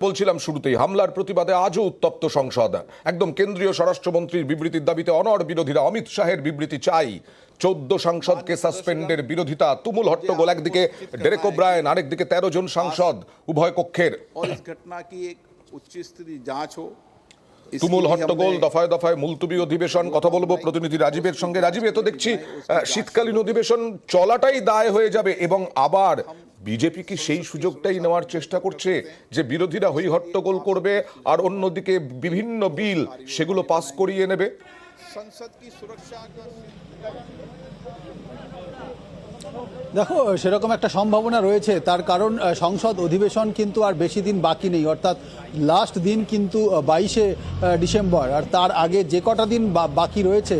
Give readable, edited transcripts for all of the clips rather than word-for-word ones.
বলছিলাম শুরুতেই, হামলার প্রতিবাদে আজও উত্তপ্ত সংসদ। একদম কেন্দ্রীয় স্বরাষ্ট্রমন্ত্রীর বিবৃতির দাবিতে অনড় বিরোধীরা। অমিত শাহের বিবৃতি চাই। 14 সাংসদকে সাসপেন্ডের বিরোধিতা। তুমুল হট্টগোল, একদিকে ডেরেক ওব্রায়েন, আরেকদিকে 13 জন সাংসদ উভয় কক্ষের। তুমুল হট্টগোল, দফায় দফায় মুলতবি অধিবেশন। কথা বলবো প্রতিনিধি রাজীবের সঙ্গে। রাজীব, এ তো দেখছি শীতকালীন অধিবেশন চলাটাই দায় হয়ে যাবে, এবং আবার বিজেপি কি সেই সুযোগটাই নেওয়ার চেষ্টা করছে যে বিরোধীরা হই হট্টগোল করবে আর অন্যদিকে বিভিন্ন বিল সেগুলো পাস করিয়ে নেবে? দেখো, সেরকম একটা সম্ভাবনা রয়েছে। তার কারণ সংসদ অধিবেশন কিন্তু আর বেশি দিন বাকি নেই, অর্থাৎ লাস্ট দিন কিন্তু 22শে ডিসেম্বর। আর তার আগে যে কটা দিন বাকি রয়েছে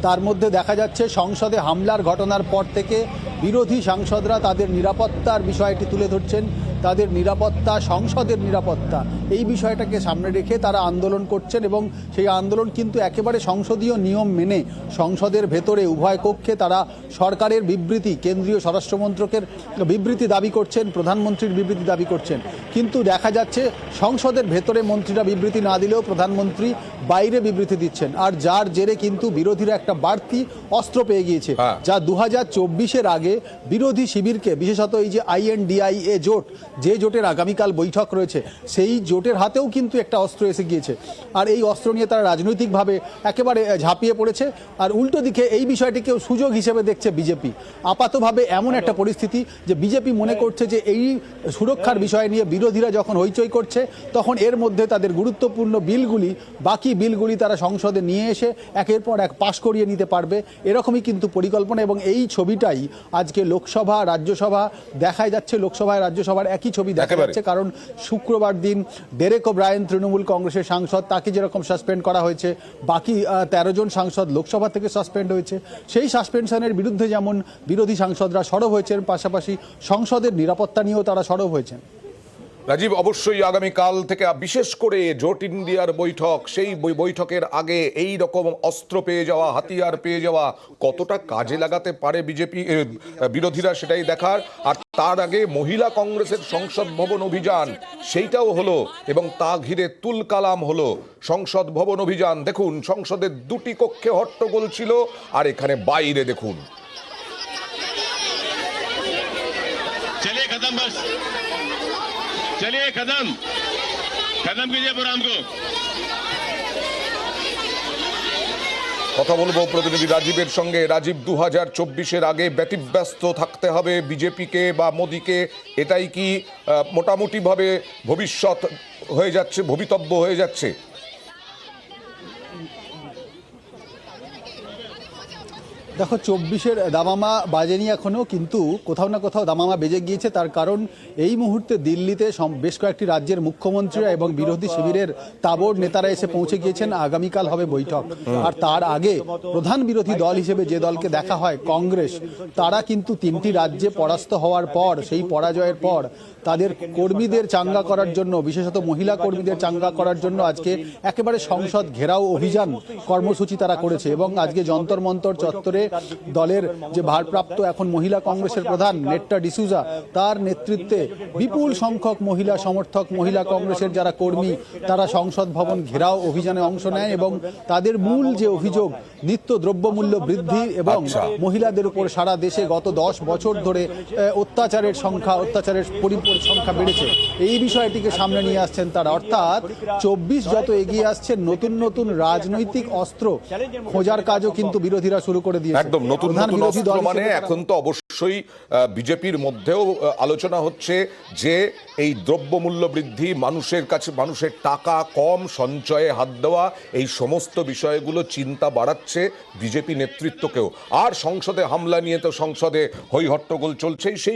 তার মধ্যে দেখা যাচ্ছে সংসদে হামলার ঘটনার পর থেকে বিরোধী সাংসদরা তাদের নিরাপত্তার বিষয়টি তুলে ধরছেন। তাদের নিরাপত্তা, সংসদের নিরাপত্তা, এই বিষয়টাকে সামনে রেখে তারা আন্দোলন করছেন, এবং সেই আন্দোলন কিন্তু একেবারে সংসদীয় নিয়ম মেনে সংসদের ভেতরে উভয় কক্ষে তারা সরকারের বিবৃতি, কেন্দ্রীয় স্বরাষ্ট্রমন্ত্রকের বিবৃতি দাবি করছেন, প্রধানমন্ত্রীর বিবৃতি দাবি করছেন। কিন্তু দেখা যাচ্ছে সংসদের ভেতরে মন্ত্রীরা বিবৃতি না দিলেও প্রধানমন্ত্রী বাইরে বিবৃতি দিচ্ছেন। আর যার জেরে কিন্তু বিরোধীরা একটা বাড়তি অস্ত্র পেয়ে গিয়েছে, যা 2024-এর আগে বিরোধী শিবিরকে, বিশেষত এই যে INDIA জোট, যে জোটের আগামীকাল বৈঠক রয়েছে, সেই জোটের হাতেও কিন্তু একটা অস্ত্র এসে গিয়েছে। আর এই অস্ত্র নিয়ে তারা রাজনৈতিকভাবে একেবারে ঝাঁপিয়ে পড়েছে। আর উল্টো দিকে এই বিষয়টিকেও সুযোগ হিসেবে দেখছে বিজেপি। আপাতভাবে এমন একটা পরিস্থিতি যে বিজেপি মনে করছে যে এই সুরক্ষার বিষয় নিয়ে বিরোধীরা যখন হইচই করছে, তখন এর মধ্যে তাদের গুরুত্বপূর্ণ বিলগুলি, বাকি বিলগুলি তারা সংসদে নিয়ে এসে একের পর এক পাশ করিয়ে নিতে পারবে, এরকমই কিন্তু পরিকল্পনা। এবং এই ছবিটাই আজকে লোকসভা, রাজ্যসভা দেখাই যাচ্ছে। লোকসভায়, রাজ্যসভার একই ছবি দেখা যাচ্ছে। কারণ শুক্রবার দিন ডেরেক ওব্রায়েন, তৃণমূল কংগ্রেসের সাংসদ, তাকে যেরকম সাসপেন্ড করা হয়েছে, বাকি 13 জন সাংসদ লোকসভা থেকে সাসপেন্ড হয়েছে। সেই সাসপেনশনের বিরুদ্ধে যেমন বিরোধী সাংসদরা সরব হয়েছেন, পাশাপাশি সংসদের নিরাপত্তা নিয়েও তারা সরব হয়েছেন। রাজীব, অবশ্যই আগামীকাল থেকে বিশেষ করে জোট ইন্ডিয়ার বৈঠক, সেই বৈঠকের আগে এই রকম অস্ত্র পেয়ে যাওয়া, হাতিয়ার পেয়ে যাওয়া কতটা কাজে লাগাতে পারে বিজেপি বিরোধীরা, সেটাই দেখার। আর তার আগে মহিলা কংগ্রেসের সংসদ ভবন অভিযান, সেইটাও হলো, এবং তা ঘিরে তুলকালাম হলো সংসদ ভবন অভিযান। দেখুন, সংসদের দুটি কক্ষে হট্টগোল ছিল, আর এখানে বাইরে দেখুন। चलिए कदम कदम कीजिए प्रोग्राम को। কথা বলবো প্রতিনিধি রাজীবের সঙ্গে। রাজীব, 2024-এর আগে ব্যতিব্যস্ত থাকতে হবে বিজেপিকে বা মোদীকে, এটাই কি মোটামুটিভাবে ভবিষ্যৎ হয়ে যাচ্ছে, ভবিতব্য হয়ে যাচ্ছে? দেখো, 24-এর দামামা বাজেনি এখনও, কিন্তু কোথাও না কোথাও দামামা বেজে গিয়েছে। তার কারণ এই মুহূর্তে দিল্লিতে বেশ কয়েকটি রাজ্যের মুখ্যমন্ত্রীরা এবং বিরোধী শিবিরের তাবড় নেতারা এসে পৌঁছে গিয়েছেন। আগামীকাল হবে বৈঠক। আর তার আগে প্রধান বিরোধী দল হিসেবে যে দলকে দেখা হয়, কংগ্রেস, তারা কিন্তু 3টি রাজ্যে পরাস্ত হওয়ার পর, সেই পরাজয়ের পর তাদের কর্মীদের চাঙ্গা করার জন্য, বিশেষত মহিলা কর্মীদের চাঙ্গা করার জন্য আজকে একেবারে সংসদ ঘেরাও অভিযান কর্মসূচি তারা করেছে। এবং আজকে যন্তর মন্তর চত্বরে দলের যে ভারপ্রাপ্ত এখন মহিলা কংগ্রেসের প্রধান নেট্টা ডিসুজা, তার নেতৃত্বে বিপুল সংখ্যক মহিলা সমর্থক, মহিলা কংগ্রেসের যারা কর্মী, তারা সংসদ ভবন ঘেরাও অভিযানে অংশ নেয়। এবং তাদের মূল যে অভিযোগ, নিত্য দ্রব্যমূল্য বৃদ্ধি এবং মহিলাদের উপর সারা দেশে গত 10 বছর ধরে অত্যাচারের সংখ্যা বেড়েছে, এই বিষয়টিকে সামনে নিয়ে আসছেন তারা। অর্থাৎ 24 যত এগিয়ে আসছে, নতুন নতুন রাজনৈতিক অস্ত্র খোঁজার কাজও কিন্তু বিরোধীরা শুরু করে দিয়েছে। একদম নতুন নতুন অস্ত্র, মানে এখন তো অবশ্যই বিজেপির মধ্যেও আলোচনা হচ্ছে যে এই দ্রব্যমূল্য বৃদ্ধি, মানুষের কাছে মানুষের টাকা কম, সঞ্চয়ে হাত দেওয়া, এই সমস্ত বিষয়গুলো চিন্তা বাড়াচ্ছে বিজেপি নেতৃত্বকেও। আর সংসদে হামলা নিয়ে তো সংসদে হই হট্টগোল চলছেই। সেই